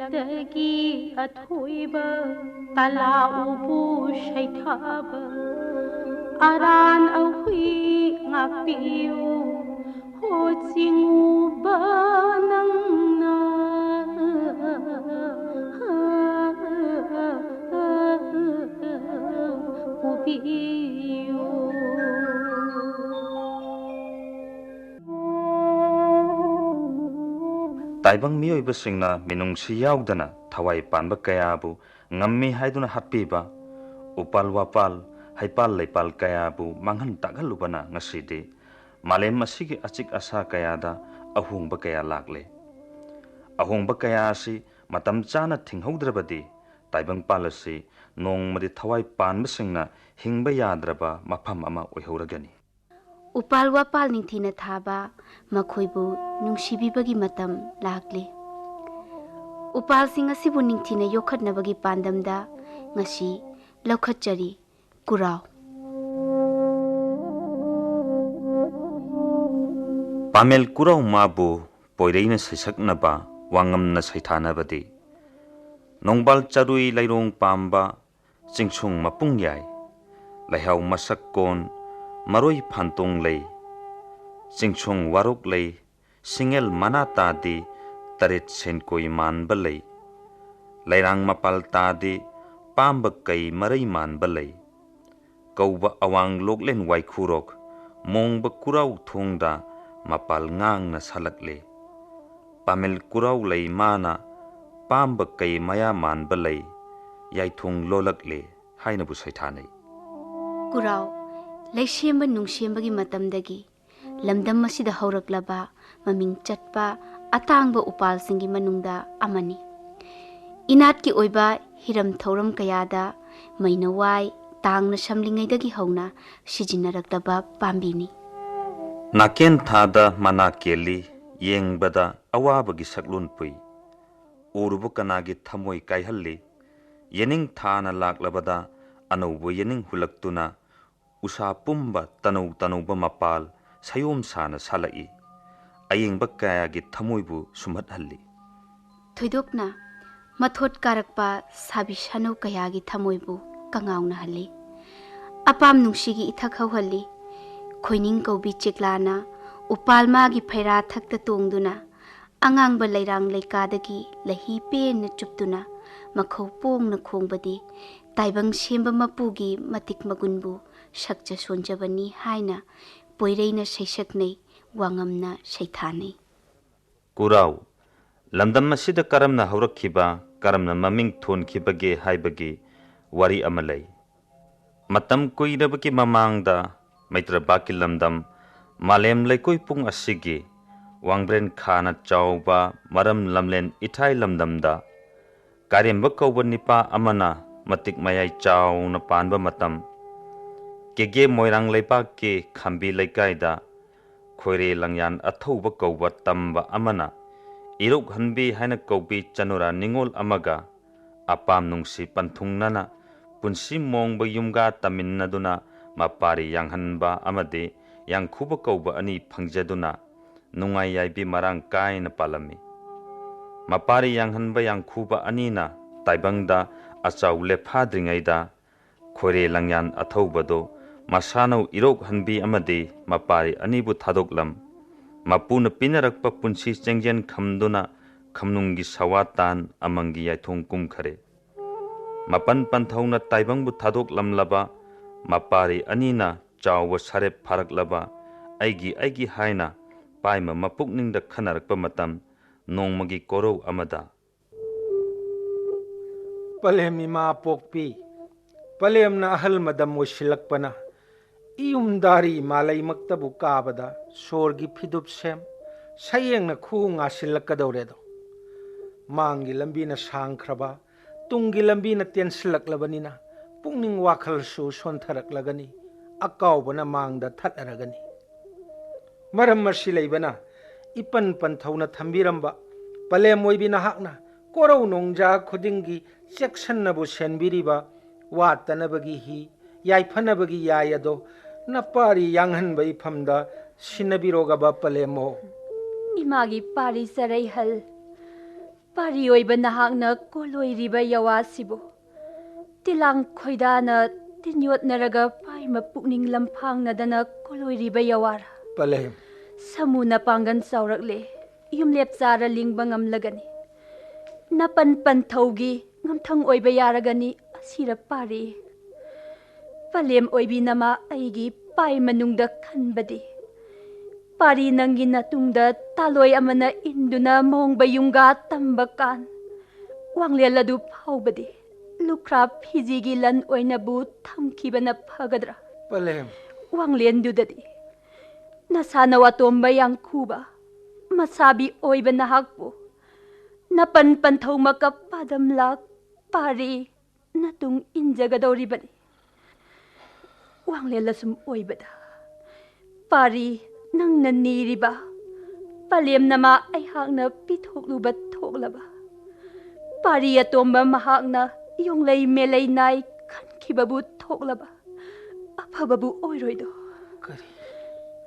Pamellaktagi athoiba tala ubu shaithaba aran ahui ngapiu ho chinguba nangna ubiu Taibang miyoibasingna minungsi yaudana thawai panba kayabu ngammi haiduna hatpiba upal wapal haipal leipal kayabu manghan tagalubana ngasidi malem asigi achik asa kayada ahungba kaya lakle ahungba kaya asi matam chana thinghaudrabadi taibang palasi nongmadi thawai panbasingna hingba yadraba mafam ama oihauragani upal wapal ningthina thaba makhoibu nungsibibagi matam lakle upal sing asibu ningthina yokhatnabagi pandamda ngasi laukhatchari Kurao Pamel Kurao mabu poireina saisaknaba wangamna saithanabadi nongbal charui lairong pamba chingchung mapung yai laihau masak kon maroi phantong lei chingchung warok lei singel manata di taret sen koi man balei lairang mapal ta di pamba kai marai man balei kauba awang loklen wai khurok mongba Kurao thongda mapal ngang na salakle Pamel Kurao lei mana pamba kai maya man balei yai thong lolakle haina bu saithanai Kurao Laishemba nungshembagi matamdagi lamdam masida hauраklaba maming chatpa atangba upalsingi manungda amani inatki oiba hiram thauram kayada mainawai tangna samlingaidagi hauna sijinaraktaba pambini naken thada mana keli yengbada awabagi saklun pui urubu kanagi thamoi kaihalli yening thana laklabada anoubu yening hulaktuna usa pumba tanau mapal sayom sana salai ayengba kayagi thamoibu sumhathalli thoidokna mathot karakpa sabi sano kayagi thamoibu kangauna halli apam nungsigi ithak hawhalli khoining kaubi cheklana upalma gi phaira thakta tongduna angangba leirang leikadagi lahi pen chuptuna makhau pongna khongbadi taibang semba mapugi matik magunbu sakja sonjabani haina poireina saisaknei wangamna saithanei Kurao lamdam masida karamna haurakhiba karamna maming thonkhibage haibagi wari amalai matam kuirabaki mamangda maitrabaki lamdam malem laikoi pung asigi wangbren khana chawba maram lamlen ithai lamdamda karemba kauba nipa amana matik mayai chawna panba matam kege moirang leipa ke khambi leikaida khoire langyan athouba kauba tamba amana iruk hanbi haina kaubi chanura ningol amaga apam nungsi panthungnana punsi mongba yumga taminnaduna mapari yanghanba amade yangkhuba kauba ani phangjaduna nungai yaibi marang kaina palami mapari yanghanba yangkhuba anina taibangda achau lephadringaida khore langyan athoubado masano irok hanbi amade mapari anibu thadoklam mapuna pinarakpa punsi chengjen khamduna khamnungi sawatan amangi yaithong kumkhare mapan panthauna taibangbu thadoklamlaba mapari anina chawwa sarep pharaklaba aigi haina paima mapukningda khanarakpa matam nongmagi korou amada palem ima pokpi palem na ahal madam osilakpana iyumdari malai maktabu kabada sorgi phidup sem sayengna khu ngasilakadawredo mangi lambina sangkhraba tungi lambina tensilaklabanina pungning wakhal su sontaraklagani akawbana mangda thataragani maram marsi leibana ipan panthauna thambiramba palem oibina hakna korau nongja khudingi cheksannabu senbiriba watanabagi hi yaifanabagi yayado napari yanghanba ifamda sinabirogaba palemo imagi pari sarai hal Pari oiba nahakna koloi riba yawasibo. Tilang khoidana tinyot naraga pai mapukning lampang nadana koloi riba yawara. Palem. Samuna pangan saurakle. Yumlep zara lingba ngamlagani. Napan pantaugi ngamthang oiba yaragani asira pari. Palem oibi nama aigi pai manungda khanbadi. Pari nangi natungda taloi amana induna mongba yungga tambakan. Wanglela du paubadi. Lukra phijigi lan oinabu thamkibana phagadra. Palem. Wanglen dudadi. Nasana watomba yang kuba. Masabi oiba nahakpo. Napan panthau makapadamlak pari natung injagadoribani. Wanglela sum oibada. Pari nang naniriba. Palem nama aihakna pithokluba thoklaba. Pari atomba mahakna yonglay melay nai khankibabu thoklaba. Aphababu oiroido. Kari.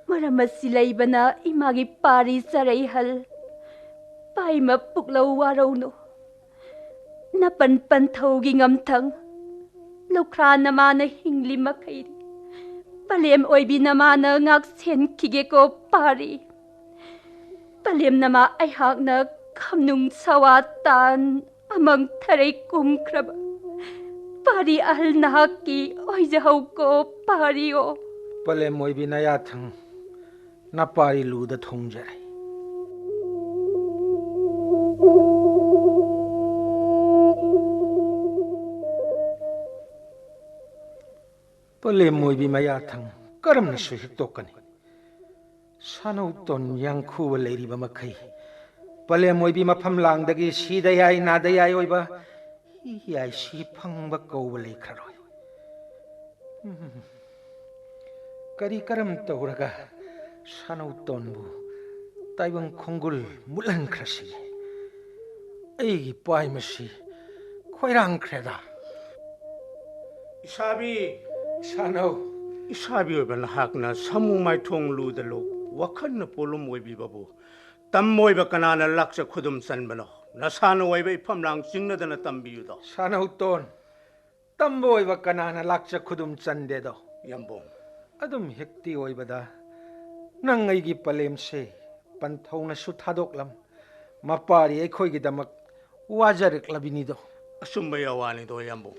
Maramasilay imagi pari sarayhal. Pai mapuklaw warawno. Napan panthaugi ngamthang. Lukra namana hingli makairi. Palem oibi namana ngak sen kigeko pari. Palem nama aihakna kamnung sawatan amang taray kumkraba. Pari ahal nahaki oijahaw ko pari o. Palem oibi nayathang napari luda thongjaray. Palem oibi mayathang karamna suhitokani. Sanauton yang khuwa leiriba makai. Palem oibi mafam langdagi sidayay nadayay oiba iyay si phangba kauba leikharoi. Kari karam tauraga sanautonbu taibang khongul mulan krasi. Eigi pai masi khoirang kreda. Isabi. Sanau. Isabi oiba nahakna samu mai thong ludalo wakhan na polom oibi babu. Tam oiba kanana laksa khudum sanbano. Nasana oiba ipamlang singnadana tambiyudo. Sanauton tambo oiba kanana laksa khudum chandedo. Yambong. Adum hekti oibada nang aigi palem se panthona su thadoklam mapari aikhoigi damak wajarik labinido. Asumba yawani do yambong.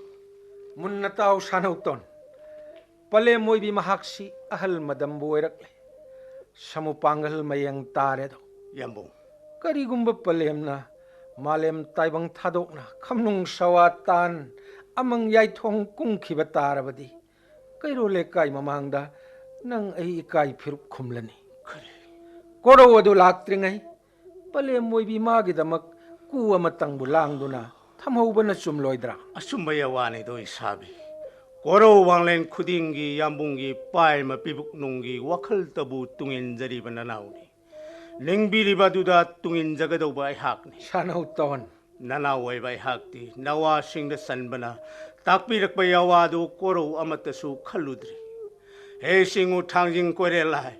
Munna taw sanauton palem oibi mahaksi ahal madambu oirakle samupangal mayang taredo. Yambong. Karigumba palemna malem taibang thadokna khamnung sawatan amang yaithong kungkhiba tarabadi. Kairo lekai mamangda nang ai ikai phirup khumlani. Kurao adu laktringai palem oibi magidamak ku amatang bulangduna thamhaubana chumloidra. Asumba yawani do isabi. Kurao wanglen khudingi yambungi pai mapibuk nungi wakhal tabu tungin jariba nanauni. Ningbiriba duda tungin jagadoba aihakni. Sanauton. Nanaw oiba aihakti nawa singda sanbana. Takpirak bayawado Kurao amatasu khaludri. He singu thangjing korelai.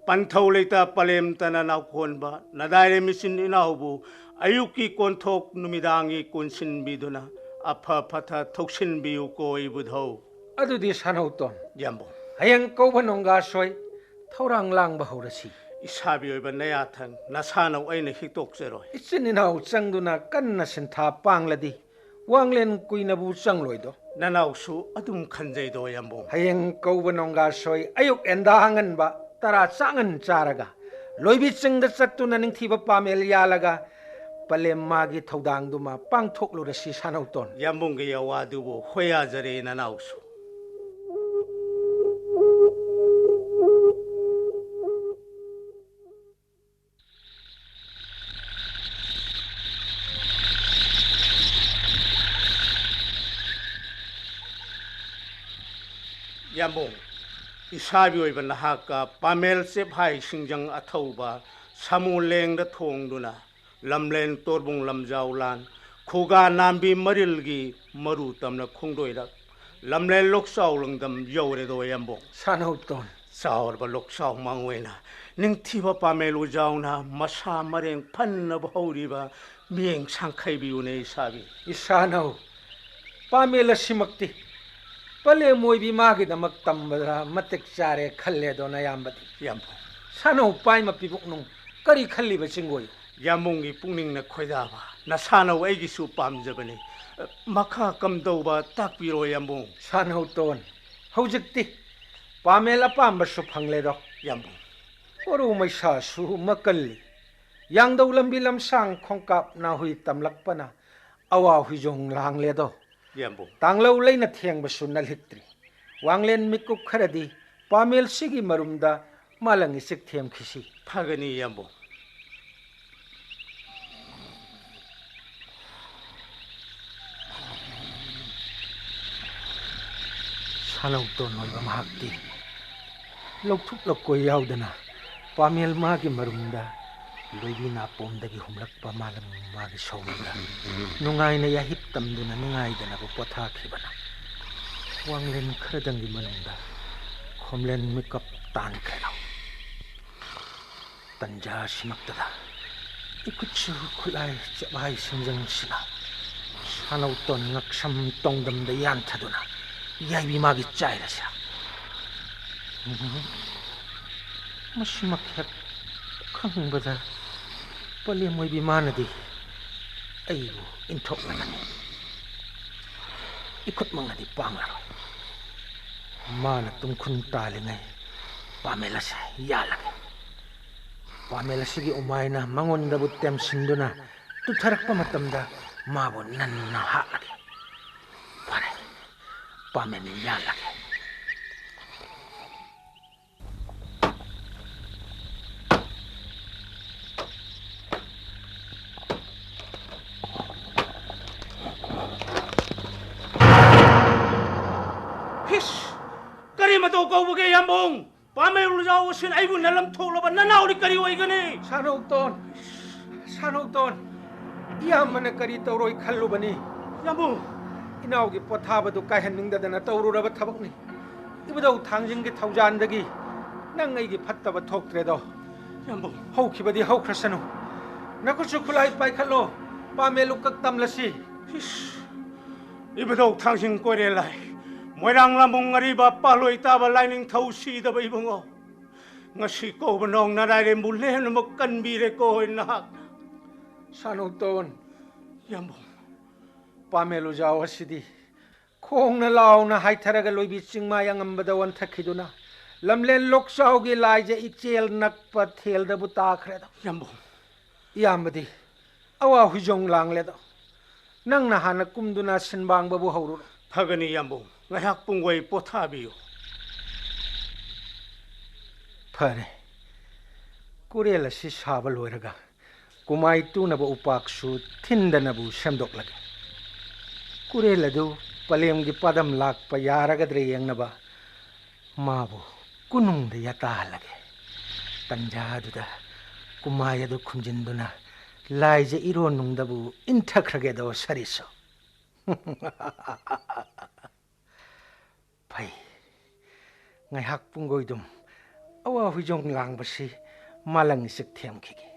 Panthau leita palem tananaw konba. Nadaire misin inaubu. Ayuki konthok numidangi konsin biduna. Apha patha thoksin biyu ko ibudhaw. Adudi sanauton. Yambo. Hayang kaubanongga soy thaurang lang bahurasi. Isabi oiba nayathang nasanaw aina hitok zeroy. Isininaw changduna kanna sintha pangladi. Wanglen kuinabu changloido. Nanaw su adum khanjay do yambo. Hayang kaubanongga soy ayuk endahangan ba tara changan charaga. Loibi chingda chattuna ningthiba pamel yalaga palem magi thodangduma pangthoklurasi sanauton. Yambong yawadubo hoya jare nanaw su. Yambong. Isabi oiba nahaka pamel se bhai singjang athauba samuleng da thongduna lamlen torbung lamjaulan khuga nambi marilgi maru tamna khungdoirak lamlen loksaw langdam yore do yambong. Sanauton. Saur ba loksaw mangwena ning thiba pamel ujauna masa mareng phanna bhauri ba 미행 상카이비우네 사비. 이사나우 파멜라시막티 빨래 모이비 마기다막 담바라 마택 짜레 칼레도나 얌바디 얌봉. 사나우 빠이마 비복농 까리 칼리바 징고이 얌봉이 뿡닝나 코이다바. 나 사나우 애기수 빰자버니. 마카 감도바 딱비로 얌봉. 사나우 돈 하우직티 파멜라 빰바수 팡레도 얌봉. 오루 마이사수 마칼리 양다우 람비 람상 콩갑 나후이 땀락바나 아와 휘종 랑레도 얌봉. 당라우 레이나 थियंबसु नलहित्री वांगलेन मिकुप खरदी Pammel सिगी मरुमदा मालंगी sick Thiem खिसी 파가니 얌봉. सानौ तो नोइबा महक्ति लौथुप लकोय यावदना Pammel मागी मरुमदा लोइबी ना पोमदगी हुमलकपा मालम मागी सौमदा नुंगाइना याहिप तमदुना नुंगाइदना बो पोथा खिबना वांगलेन खरदंगी मनुंदा खोमलेन मिकप तान खैलाव तंजा सिमक्तदा इकुच्छु खुलाय चबाय सिंजंग सिना सानौ तो ngaksham tongdamda yanthaduna याइबी मागी चाइरसा मसिमक हेक खंबदा पले मोइबी मानदी अइबु इंथोकनानी इखुत मंगदी पांगरो माना तुमखुन तालिङै पामेलासे यालगे पामेलासिगी उमाइना मंगोन्दाबु तेमसिन्दुना तुथरक्पा मतमदा माबु नन्ना हालगे फरे पामेनि यालगे करी मतो कौबगे यंबोंग पामे उलजाओ सिन आइबु नलम थोलबा ननाउरी करी ओइगने सानौतोन इयामने करी तौरोइ खल्लुबनी यंबोंग इनाउगी पोथाबदु कायहन्निंगदना तौरुरबा थबकनी इबदौ थांजिंगी थौजानदगी नंग अइगी फत्तबा थोक्त्रेदो यंबोंग हौखिबदी हौख्रसनु नकुचु खुलाई पाइखल्लो पामेलु कक्तमलसी इबदौ थांजिंग कोरे लाइ मोइरांग लामोंग अरिबा पालोइ ताबा लाइनिंग थौसी दबा इबंगो ngasi ko banong na dai mulle no makan bire ko na सानौतोन yambong पामेलु जाओ सिदी खोंग न लाउना हाइथरगा लोइबी चिंगमा यांगमबदा वंथखिदुना लमलेन लोकसाउगी लाइजे इचेल नकपा थेलदबु ताखरेद yambong यामबदी अवा हुजोंग लांगलेद नंगना हाना कुमदुना सिनबांगबबु हौरु phagani yambong ngahak pungwai pothabiyo फरे कुरेल सि साबा लोइरगा कुमाई तुनबा उपाकसु थिंदनबु सेमदोकलगे कुरेल अदु पलेमगी पदम लाकपा यारगद्रे यंगनबा माबु कुनुंगद यताहलगे तंजादुदा कुमाई अदु खुंजिंदुना लाइजे इरोनुंगदबु इंथखरगेदो सरिसो फै ngaiak pungoidum awa hujong langbasi malang isik thiamkhigi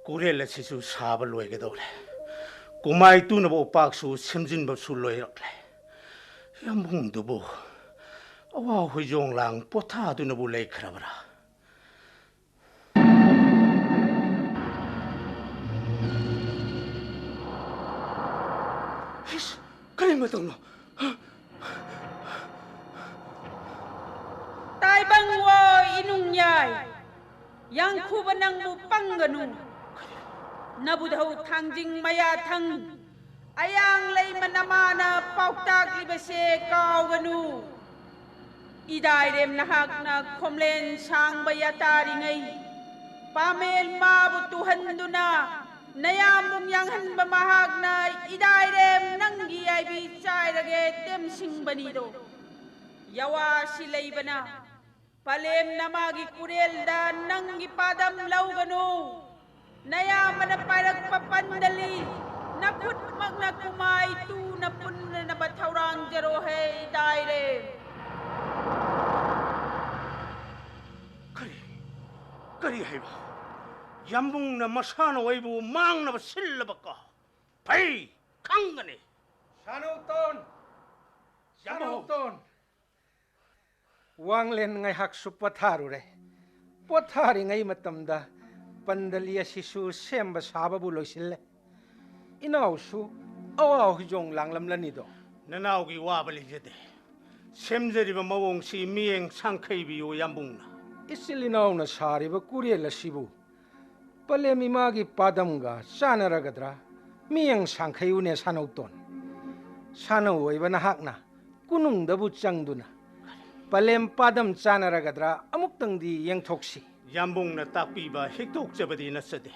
kurela sisu saba loige dole kumai tu na bo pak su simjin ba su loi rakle yambung du bo awa hujong lang potha du na bu lei khrabra kali matong no tai bang wo inung yai yang khu banang bu pangganu nabudhau thangjing maya thang ayang lei manamana pauktak libase kawganu idai rem nahak na khomlen sang baya taringai pamel ma bu tuhanduna nayamung yang han bamahag na idai rem nangi ai bi chai rage tem sing banido yawa silai bana palem namagi kurel da nangi padam lauganu nayamana parak papandali nakut magna kumai tu na punna na bathaurang jaro he idai rem Kari haiba. Yambung na masana waibu mang na silabaka. Pai kangani. Sanuton. Sanuton. Wanglen ngay haksu patharu re. Pathari ngay matamda pandaliya sisu semba sababu loisille. Inaw su awaw hijong langlam lanido. Nanaw gi wabali jede. Semjeriba mawong si miyeng sangkaibi o yambung na. Isilinaw na sariba kuriela sibu. Palemi magi padamga sanaragadra miyeng sangkayune sanuton. Sanaw iba na hakna kunung dabu changduna. Palem padam sanaragadra amuktang di yang toksi. Yambung na takpiba hiktok jabadi na sade.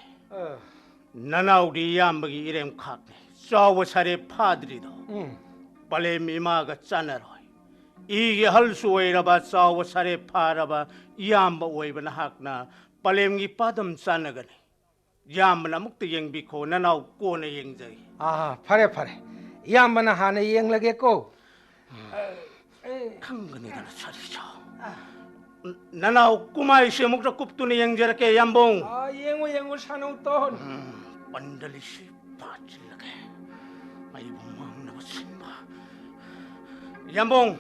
Nanaw di yambagi irem kakne. Sawa sare padrido. Palem imaga sanaroy. Igi halsu wairaba sawa sare paraba yamba waiba na hakna. Palem gi padam sanagani. Yamba na mukti yang biko nanaw ko na yang jay. Pare pare. Yamba na hana yang lagi ko. Kangani na sarisa. Nanaw kumay siya mukta kupto ni yang jarake yambong. Yengo sanuton. Pandali si pachil lagi. May bumang na masimba. Yambong.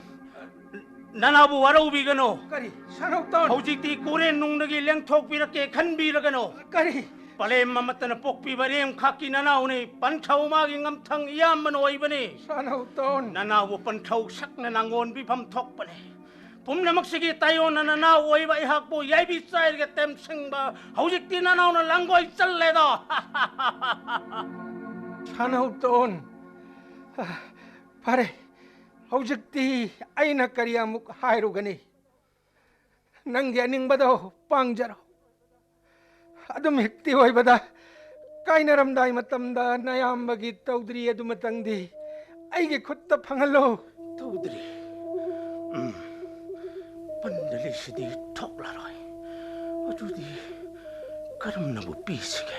Nanaw bu waraw bigano. Kari sanuton. Haujiti kuren nung nagilang tok pirake kan biragano. Kari. Palem mamata na pokpi barem kaki nanaw ni panchaw maging amtang iyam manoy ba ni? Sanuton. Nanaw panchaw sak na nangon bipam tok pa ni. Pum na magsige tayo na nanaw ay ba ihakbo yay bisay ka temseng ba haujik ti nanaw na langgoy challe do. Sanuton. Pare. Haujik ti ay nakariyamuk hayro gani. Nangyaning ba daw pangjaro. Adum hikti hoy bada kay naramday matamda nayambagi tawdri adumatangdi ay gikutta pangalo tawdri pandali si di tok laroy adudi karam na bupisige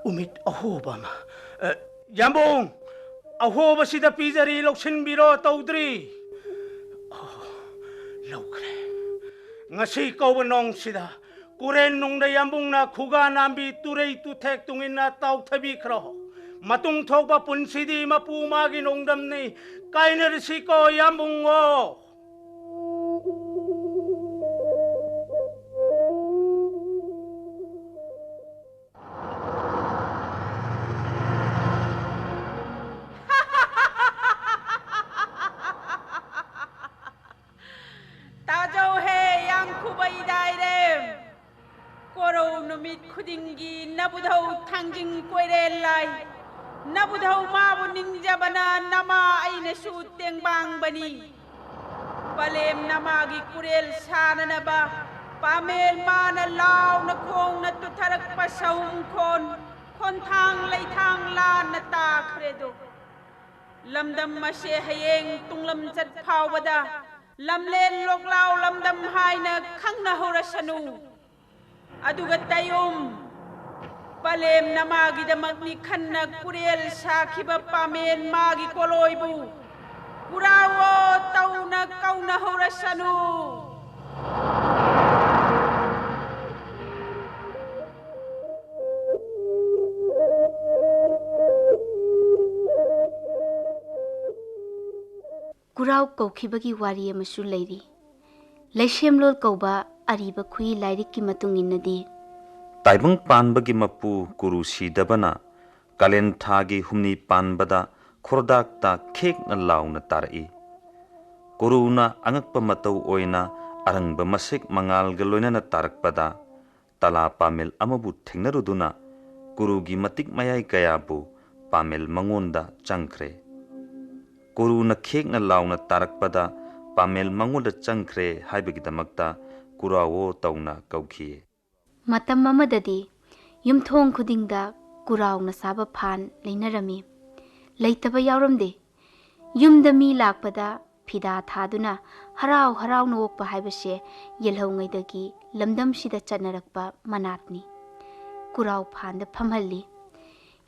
umit aho ba ma yambong aho ba si da pizari loksin biro tawdri lawkre ngasi kau benong sida kuren nung da yambung na kuga nambi turei tutek tungin na tau tabi kro matung thok ba punsidi mapumagi nung damni kainer siko yambung o Tajaw he yang kubay dairem. Kurao numit kudingi nabudhaw tangjing kwerelay. Nabudhaw mabuning jabana nama ay nasuteng bang bani. Palem namagi kurel sana na ba? Pamel mana law na kong natutarak pa sa hungkon. Kontang laytang la na ta kredo. Lamdam masye hayeng tunglam jat pawada. Lamlen loklaw lamdam hay na kang nahorasanu. Adugat tayom palem na magi da magni kanag kurel sa kiba pamen magi koloybu kurawo tau na kau na horasanu Kurao kaukibagi wari amasu leiri Laishem kauba ariba kui lairik ki matung innadi Taibung panbagi mapu kuru sidabana kalen thagi humni panbada khordak ta khek na launa tarai kuruna angakpa matau oina arangba masik mangal galoina na tarakpada tala pamel amabu thengnaruduna kurugi matik mayai kayabu pamel mangonda changkhre kuruna khek na launa tarakpada pamel mangonda changkhre haibagidamakta Kurao tauna kaukhiye matam mamadadi yumthong khudingda Kurao na saba phan leinarami leitaba yawramde yumda mi lakpada phida thaduna harau harau nokpa haibase yelhongaidagi lamdam sida chanarakpa manatni Kurao phan da phamhalli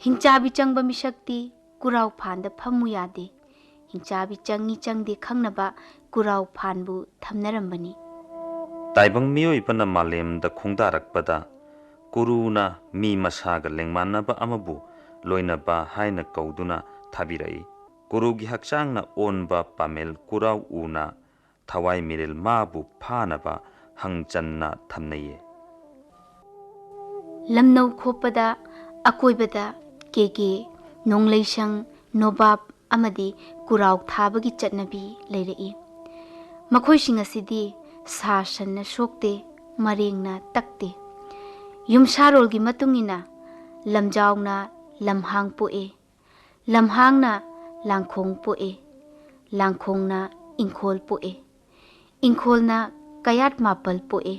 hingchabi changba misakti Kurao phan da phamu yade hingchabi changi changde khangnaba Kurao phan bu thamnarambani ताइबंग मियोइबना मालेमदा खोंदारकपदा कुरुना मी मसागा लेंगमानबा अमबु लोइनबा हाइना कौदुना थाबिरई कुरुगी हक्चांगना ओनबा पामेल कुराव उना थवाई मिरेल माबु फानबा हंगचन्ना थमनये लमनौ खोपदा अकोइबदा केके नोंगलेशंग नोबाब अमदी कुराव थाबगी चटनबी लेरई मखोइसिंग असिदी सासन सोक्ते मरेंगना तकते युमसारोलगी मतुंगिना लमजाउना लमहांग पोए लमहांगना लांखोंग पोए लांखोंगना इंखोल पोए इंखोलना कयात मापल पोए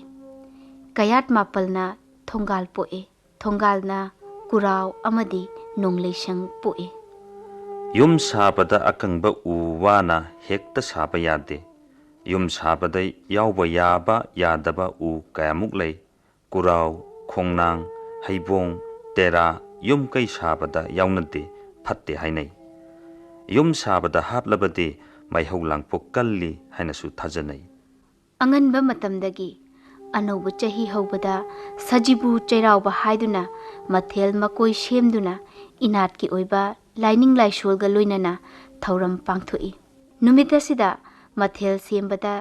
कयात मापलना थोंगाल पोए थोंगालना कुराव अमदी नोंगलेशंग पोए युम साबदा अकंगबा उवाना हेक्ता साबा यादे युम साबदा यावबा याबा यादबा उ कयामुक लै कुराव खोंगनांग हैबोंग तेरा युम कई साबदा यावनदे फत्ते हाइनै युम साबदा हापलबदे माइहौ लांगपो कल्ली हाइनसु थाजनै अंगनबा मतमदगी अनौब चही हौबदा सजिबु चैरावबा हाइदुना मथेल मकोई सेमदुना इनात की ओइबा लाइनिंग लाइसोलगा लोइनना थौरम पांगथोई नुमितसिदा मथेल सेमबदा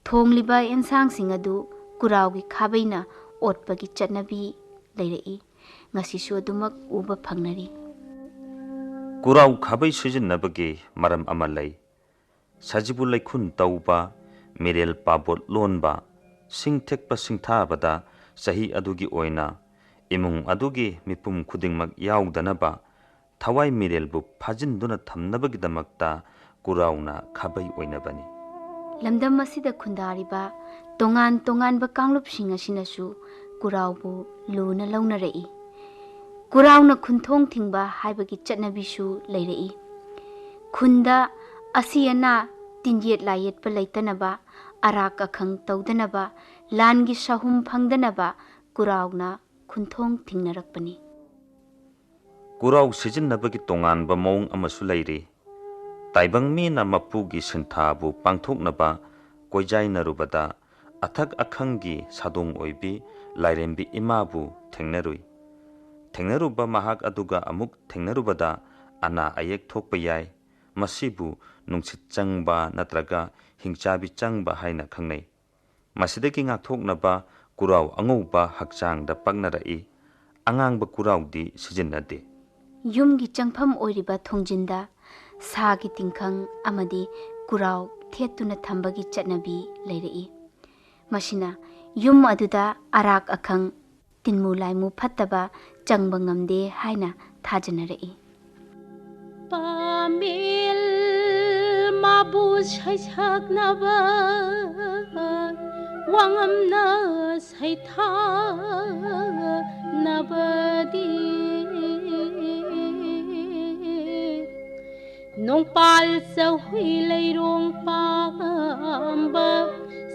थोंगलिबा एनसांग अदु कुरावगी खाबैना ओटपगी चटनबी लेरई ngasisu adumak uba phangnari Kurao खाबै सिजनबगे मरम अमा लै साजिबु लैखुन तौबा मिरेल पाबोट लोनबा सिंथेक्पा सिंथाबदा सही अदुगी ओइना इमुंग अदुगी मिपुम खुदिंगमक यावदनबा थवाई मिरेलबु फाजिनदुना थमनबगिदमक्ता कुरावना खाबै ओइनबनी lamdam asida khundaribा tongan tongan ba kanglupsing asinasु कुरावबु लुना लौनरई कुरावना खुनथोंग थिंगबा हाइबगी चटनबिसु लेरई खुंदा असियना तिंजेत लायेत प लैतनबा अराक अखंग तौदनबा लानगी सहुम फंगदनबा कुरावना खुनथोंग थिंगनरकपनी कुराव सिजनबगी तोंगानबा मौंग अमसु लैरी ताइबंग मीना मपुगी सिंथाबु पांथोकनबा कोइजाइनरुबदा अथक अखंगी सादोंग ओइबी लाइरेंबी इमाबु थेंगनरुई थेंगनरुबा महाक अदुगा अमुक थेंगनरुबदा अना अयेक थोकपा याय मसिबु नुंसित चंगबा नत्रगा हिंचाबी चंगबा हाइना खंगनै मसिदगी ngaktoknaba कुराव अंगौबा हकचांगदा पगनरई अंगांगबा कुरावदी सिजनदे युमगी चंगफम ओइरिबा थोंजिंदा सागी तिंखंग अमदी कुराव थेतुना थंबगी चटनबी लेरई मसिना युम अदुदा अराक अखंग तिनमु लाइमु फत्तबा चंगबा ngamde हाइना थाजनरई पामेल माबु सैसागनाबा वांगमना सैथा नबदी नोंपाल सहुई लैरोंग पांबा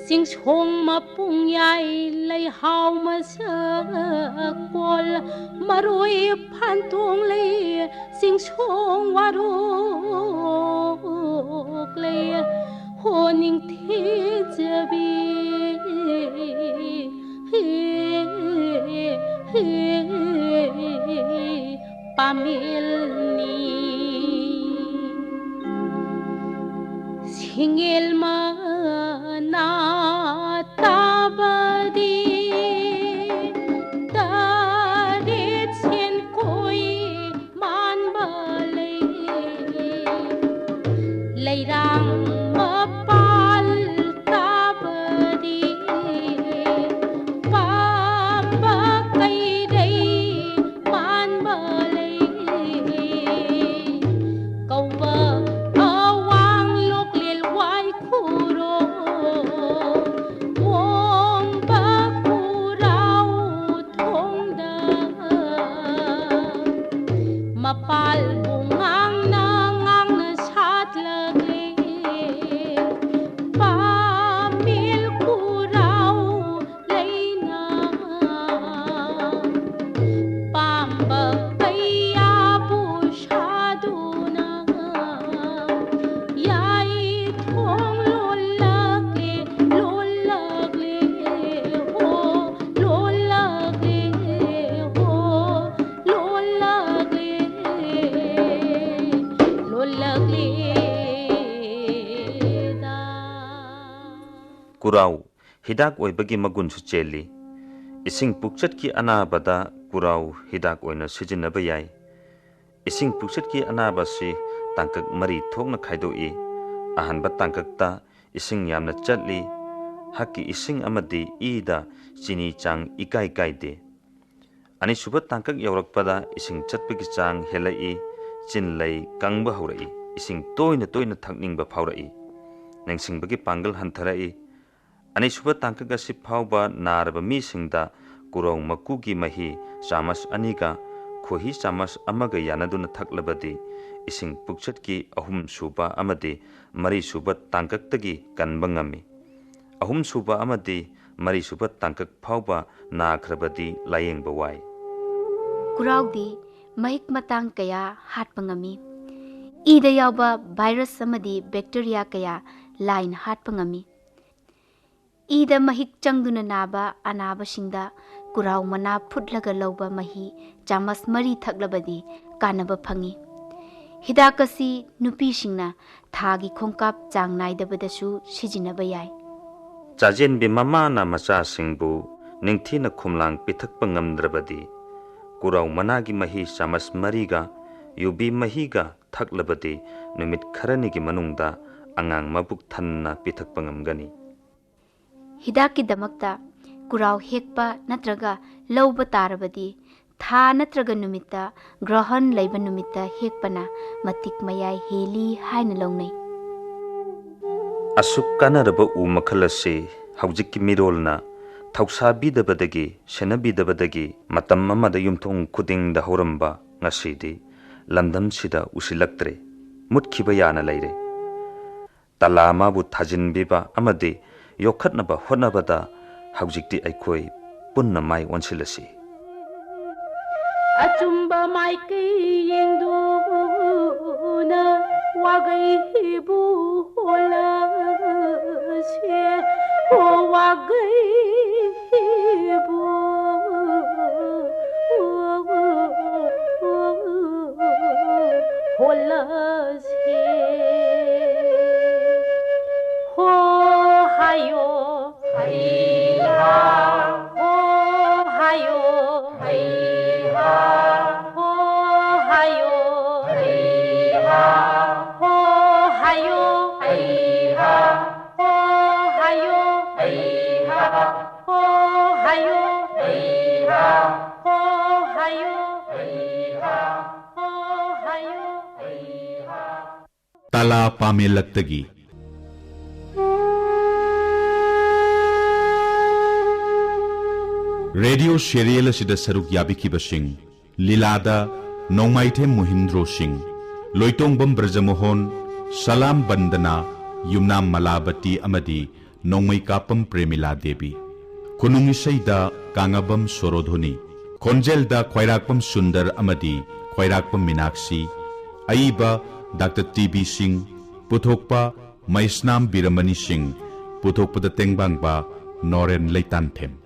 सिंसोंग मपुंग याय लैहाव मसकोल मरोय फानतोंग लै सिंसोंग वारोक लै होनिंग थेजबी पामेलनी सिंगेल ना ताबदी तारेत सेन कोई मान बलै लैरांग मपाल ताबदी पाबा कैरै मान बलै कौबा अवांग लोकलेल वाई खुरो मोंबा कुराव थोंदा मपाल बुंगांगना ngang साथ लगे पामिल कुर Kurao hidak oibagi magun su cheli ising pukchat ki anabada Kurao hidak oina sijinaba yai ising pukchat ki anaba si tangkak mari thokna khaidoi ahanba tangkakta ising yamna chatli hakki ising amadi ida chini chang ikai kaide ani suba tangkak yaurakpada ising chatpagi chang helai chin lei kangba haurai ising toina thakningba phaurai nengsingbagi pangal hantarai ani suba tangkak asi phauba naraba mi singda Kurao makugi mahi chamas aniga khohi chamas amaga yanaduna thaklabadi ising pukchat ki ahum suba amadi mari suba tangkak tagi kanbangami ahum suba amadi mari suba tangkak phauba na khrabadi layeng bawai Kurao di mahik matang kaya hatpangami ida yauba virus samadi bacteria kaya line hatpangami ida mahik changduna naba anaba singda Kurao mana phutlaga lauba mahi chamas mari thaklabadi kanaba phangi hidakasi nupi singna thagi khongkap chang naidabadasu sijinaba yai chajen bi mama na macha singbu ningthina khumlang pithakpa ngamdrabadi Kurao managi mahi chamas mariga yubi mahiga thaklabadi numit kharani gi manungda angang mabuk thanna pithakpa ngamgani hidaki damakta Kurao hekpa natraga lauba tarabadi tha natraga numita grahan laiba numita hekpana matik mayai heli haina launai asuk kanaraba u makhalase haujikki mirolna thausa senabidabadagi matam amada yumthong khuding da horamba ngasidi landam sida usilaktre mutkiba yana leire talama bu thajin biba amadi yokhatnaba honabada haujikti aikoi punna mai onsilasi Achumba maiki yengduna wagai bu hola se o wagai bu hola se ho hayo haiha ho hayo haiha ho hayo haiha ho hayo haiha ho hayo haiha ho hayo haiha ho hayo haiha ho hayo haiha Tala Pamellaktagi Radio serial asida saruk yabiki basing Lilada Nongmaithe Muhindro Singh Loitongbam Brajamohon Salam Bandana Yumnam Malabati Amadi Nongmai Kapam Premila Devi Kunungi Saida Kangabam Sorodhoni Konjelda Khwairakpam Sundar Amadi Khwairakpam Minaksi Aiba Dr. T.B. Singh Puthokpa MAISNAM BIRAMANI Singh Puthokpada Tengbangba Noren Leitanthem